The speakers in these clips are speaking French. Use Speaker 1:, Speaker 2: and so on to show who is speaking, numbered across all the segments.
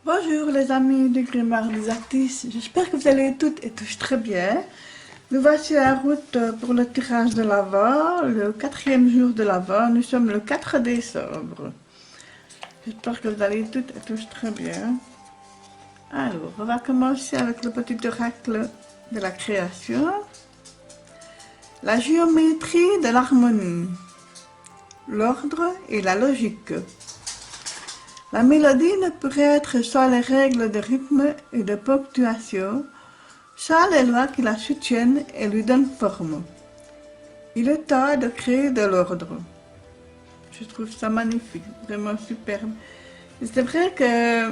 Speaker 1: Bonjour les amis du Grimoire des artistes, j'espère que vous allez toutes et tous très bien. Nous voici en route pour le tirage de l'Avent, le quatrième jour de l'Avent, nous sommes le 4 décembre. J'espère que vous allez toutes et tous très bien. Alors, on va commencer avec le petit oracle de la création. La géométrie de l'harmonie, l'ordre et la logique. La mélodie ne pourrait être sans les règles de rythme et de ponctuation, sans les lois qui la soutiennent et lui donnent forme. Il est temps de créer de l'ordre. Je trouve ça magnifique, vraiment superbe. Et c'est vrai que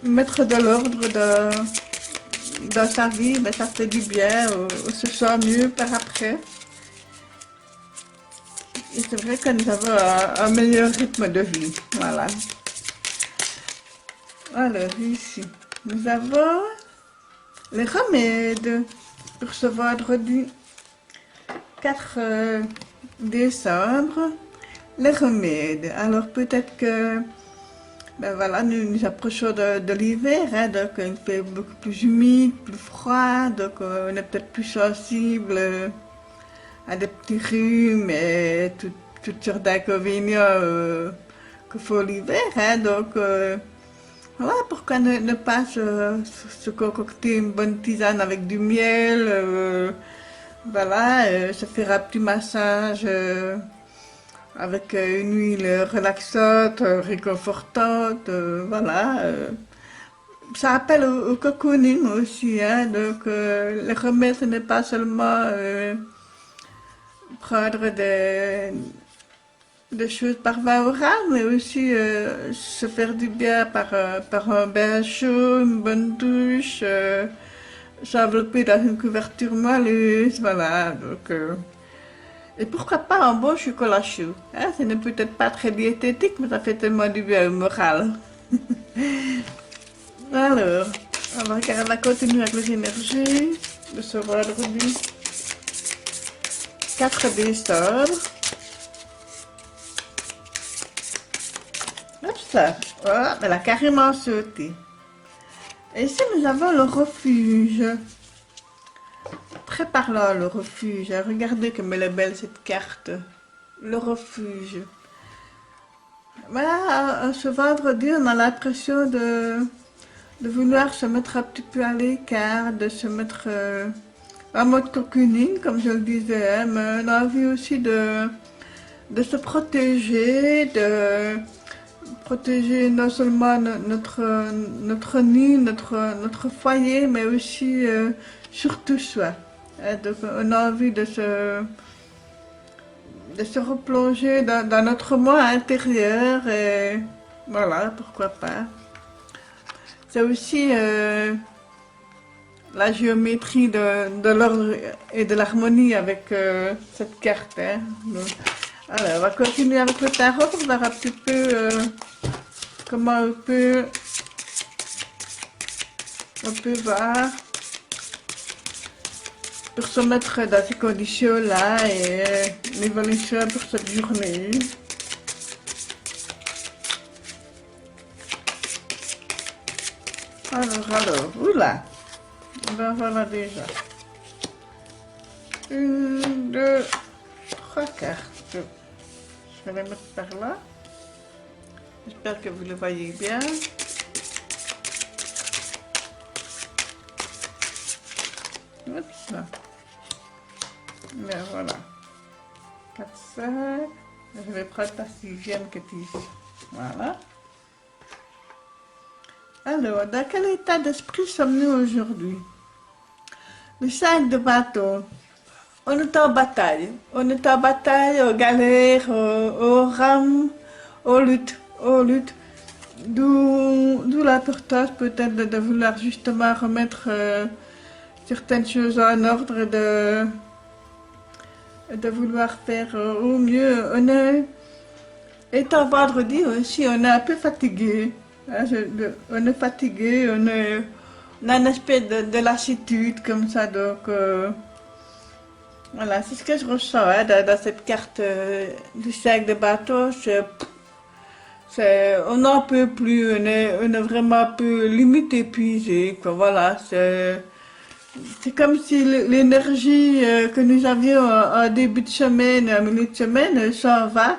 Speaker 1: mettre de l'ordre dans sa vie, ben, ça fait du bien, on se sent mieux par après. Et c'est vrai que nous avons un meilleur rythme de vie. Voilà. Alors ici, nous avons les remèdes pour ce vendredi 4 décembre. Les remèdes. Alors peut-être que ben voilà, nous approchons de l'hiver, hein, donc il fait beaucoup plus humide, plus froid, donc on est peut-être plus sensible à des petits rhumes et toutes sortes d'inconvénients que faut l'hiver. Hein, donc voilà, pourquoi ne pas se concocter une bonne tisane avec du miel, voilà, se faire un petit massage avec une huile relaxante, réconfortante, voilà. Ça appelle au cocooning aussi, hein, donc le remède ce n'est pas seulement prendre des choses par voie orale, mais aussi se faire du bien par un bain chaud, une bonne douche, s'envelopper dans une couverture moelleuse, voilà. Donc, et pourquoi pas un bon chocolat chaud, hein? Ce n'est peut-être pas très diététique, mais ça fait tellement du bien au moral. Alors, on va continuer avec les énergies de ce vendredi 4 décembre. Hop ça, voilà, elle a carrément sauté. Et ici, nous avons le refuge. Très parlant, le refuge. Regardez comme elle est belle cette carte. Le refuge. Voilà, ce vendredi, on a l'impression de vouloir se mettre un petit peu à l'écart, de se mettre en mode cocooning, comme je le disais, hein, mais on a envie aussi de se protéger, de protéger non seulement notre nid, notre foyer, mais aussi surtout soi. Hein, donc on a envie de se replonger dans notre moi intérieur et voilà, pourquoi pas. C'est aussi la géométrie de l'ordre et de l'harmonie avec cette carte. Hein. Donc, alors, on va continuer avec le tarot pour voir un petit peu comment on peut voir pour se mettre dans ces conditions-là et l'évolution pour cette journée. Alors, oula, ben voilà déjà. Une, deux, trois cartes. Je vais les mettre par là. J'espère que vous le voyez bien. Hop là. Ben voilà. 4, 5. Je vais prendre la sixième qui est ici. Voilà. Alors, dans quel état d'esprit sommes-nous aujourd'hui? Le 5 de bâton. On est en bataille. On est en bataille, aux galères, aux rames, aux luttes. Aux luttes. D'où l'importance peut-être de vouloir justement remettre certaines choses en ordre et de vouloir faire au mieux. Étant vendredi aussi, on est un peu fatigué. Hein, on est fatigué, on a une espèce de lassitude comme ça, donc voilà, c'est ce que je ressens hein, dans cette carte du 5 de bateau. On n'en peut plus, on est vraiment un peu limite épuisé, quoi. Voilà, c'est comme si l'énergie que nous avions en début de semaine, en milieu de semaine, s'en va.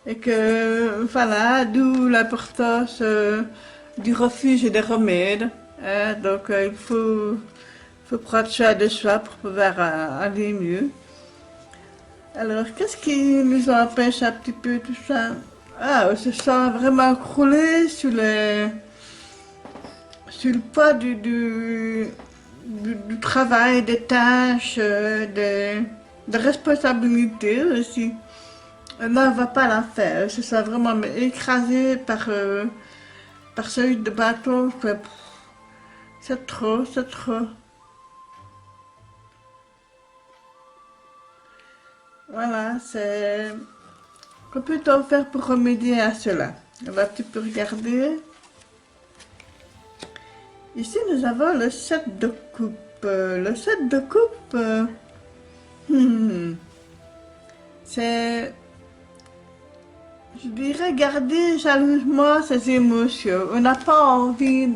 Speaker 1: Et que, voilà, d'où l'importance du refuge et des remèdes. Hein. Donc, faut prendre soin de soi pour pouvoir aller mieux. Alors, qu'est-ce qui nous empêche un petit peu tout ça? Ah, on se sent vraiment croulé sur le poids du travail, des tâches, des responsabilités aussi. Là, on va pas la faire. On se sent vraiment écrasé par celui de bâton. C'est trop, c'est trop. Voilà, c'est... Que peut-on faire pour remédier à cela? On va un petit peu regarder. Ici, nous avons le 7 de coupe. Le 7 de coupe, c'est, je dirais, garder jalousement ses émotions. On n'a pas envie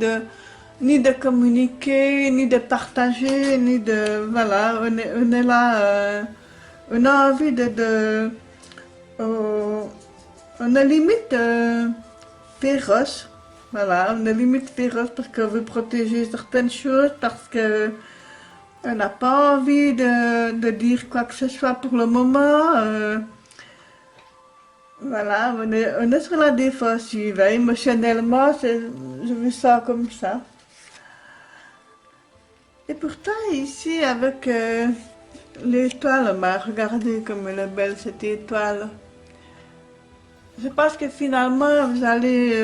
Speaker 1: ni de communiquer, ni de partager, ni de... Voilà, on est là, on a envie on est limite féroce. Voilà, on est limite féroce parce qu'on veut protéger certaines choses, parce que on n'a pas envie de dire quoi que ce soit pour le moment. Voilà, on est sur la défensive. Hein. Émotionnellement, je me sens comme ça. Et pourtant, ici, avec l'étoile, regardez comme elle est belle cette étoile. Je pense que finalement, vous allez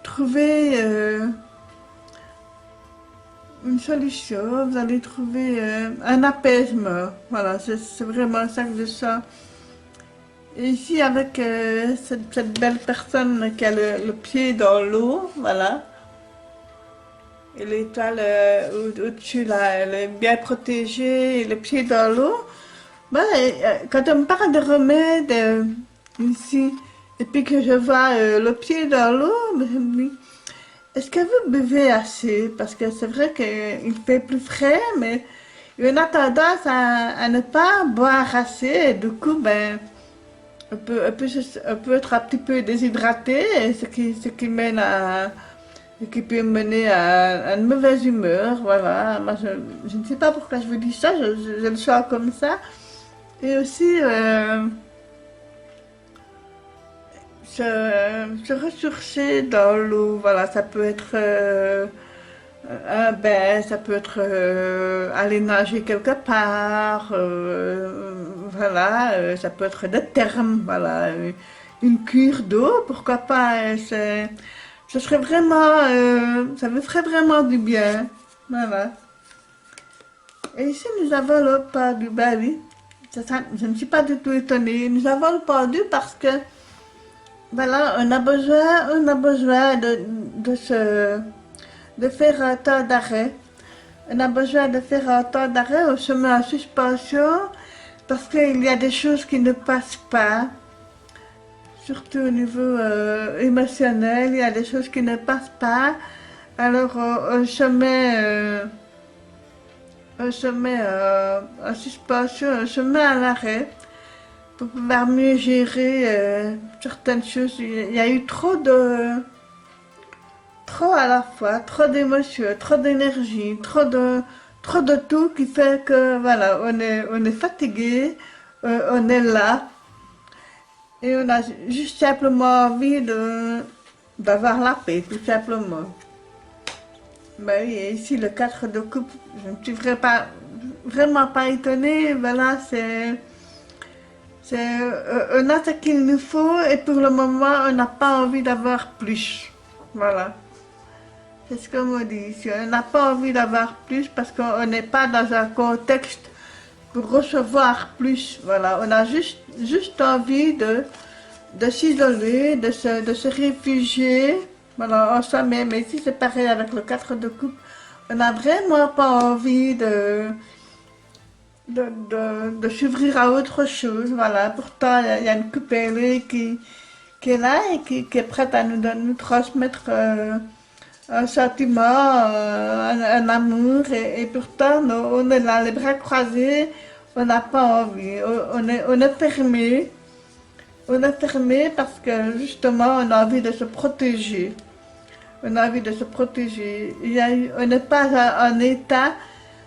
Speaker 1: trouver une solution, vous allez trouver un apaisement. Voilà, c'est vraiment ça que je sens. Et ici, avec cette belle personne qui a le pied dans l'eau, voilà. Et l'étoile au-dessus, là, elle est bien protégée, et le pied dans l'eau. Ben, quand on me parle de remède ici, et puis que je vois le pied dans l'eau, ben, je me dis, est-ce que vous buvez assez? Parce que c'est vrai qu'il fait plus frais, mais on a tendance à ne pas boire assez, et du coup, ben, on peut être un petit peu déshydraté, ce qui mène à... qui peut mener à une mauvaise humeur, voilà. Moi, je ne sais pas pourquoi je vous dis ça, je le sens comme ça. Et aussi, se ressourcer dans l'eau, voilà, ça peut être un bain, ça peut être aller nager quelque part, voilà, ça peut être des thermes, voilà, une cure d'eau, pourquoi pas, ce serait vraiment, ça me ferait vraiment du bien, voilà. Et ici, nous avons le pendu, ben oui, je ne suis pas du tout étonnée, nous avons le pendu parce que, voilà, on a besoin de faire un temps d'arrêt. On a besoin de faire un temps d'arrêt, on se met en suspension parce qu'il y a des choses qui ne passent pas, surtout au niveau émotionnel, il y a des choses qui ne passent pas. Alors on se met en suspension, on se met à l'arrêt pour pouvoir mieux gérer certaines choses. Il y a eu trop à la fois, trop d'émotions, trop d'énergie, trop de tout qui fait que voilà, on est fatigué, on est là et on a juste simplement envie d'avoir la paix, tout simplement. Ben oui, et ici le 4 de coupe, je ne suis vraiment pas étonnée, voilà, on a ce qu'il nous faut et pour le moment on n'a pas envie d'avoir plus, voilà. C'est ce qu'on me dit ici. On n'a pas envie d'avoir plus parce qu'on n'est pas dans un contexte pour recevoir plus. Voilà, on a juste envie de s'isoler, de se réfugier. Voilà, en soi-même. Mais ici, c'est pareil avec le 4 de coupe. On n'a vraiment pas envie de s'ouvrir à autre chose. Voilà, pourtant, il y a une coupe ailée qui qui est là et qui est prête à nous transmettre un sentiment, un amour, et pourtant on est là, les bras croisés, on n'a pas envie, on est fermé. On est fermé parce que justement on a envie de se protéger. On a envie de se protéger. On n'est pas en état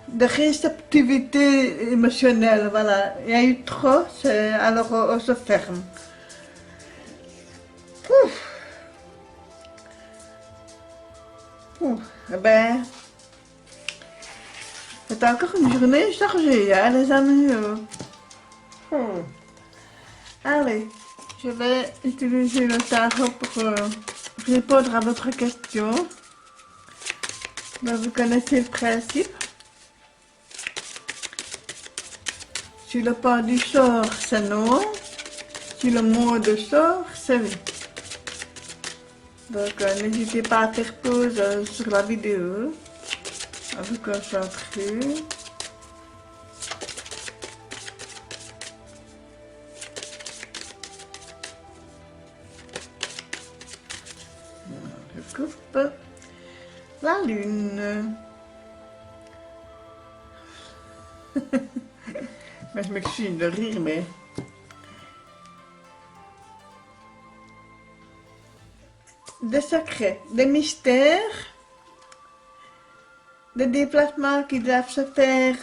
Speaker 1: de réceptivité émotionnelle. Voilà. Il y a eu trop, alors on se ferme. Ouf. Ouf. Eh ben, c'est encore une journée chargée, hein, les amis. Allez, je vais utiliser le tarot pour répondre à votre question. Ben, vous connaissez le principe. Si le pendu sort, c'est non. Si le monde sort, c'est oui. Donc n'hésitez pas à faire pause sur la vidéo, à vous concentrer. Je coupe la lune. Mais je m'excuse de rire, mais... Des secrets, des mystères, des déplacements qui doivent se faire,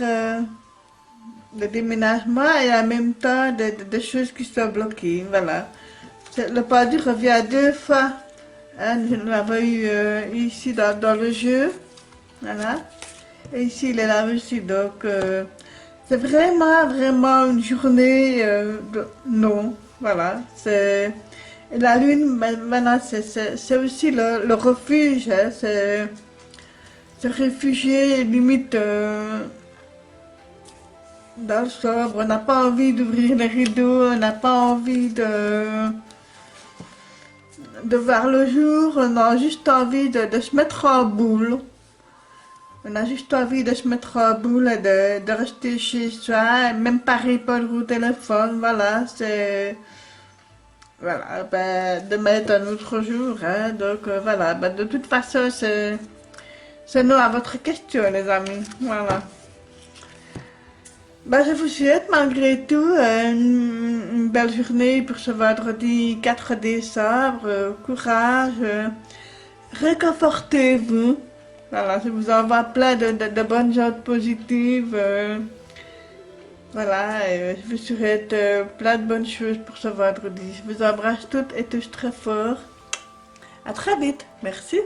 Speaker 1: des déménagements et en même temps des choses qui sont bloquées. Voilà. Le pendu revient 2 fois. Hein, nous l'avons eu ici dans le jeu. Voilà. Et ici il est là aussi. Donc c'est vraiment une journée de non. Voilà. C'est... Et la lune, maintenant, c'est aussi le refuge, hein, c'est se réfugier limite dans le sobre. On n'a pas envie d'ouvrir les rideaux, on n'a pas envie de voir le jour, on a juste envie de se mettre en boule. On a juste envie de se mettre en boule et de rester chez soi, même pas répondre au téléphone, voilà, c'est... Voilà, ben, demain est un autre jour, hein, donc voilà, ben, de toute façon, c'est non à votre question, les amis, voilà. Ben, je vous souhaite malgré tout une belle journée pour ce vendredi 4 décembre, courage, réconfortez-vous, voilà, je vous envoie plein de bonnes choses positives, voilà, je vous souhaite plein de bonnes choses pour ce vendredi. Je vous embrasse toutes et tous très fort. À très vite. Merci.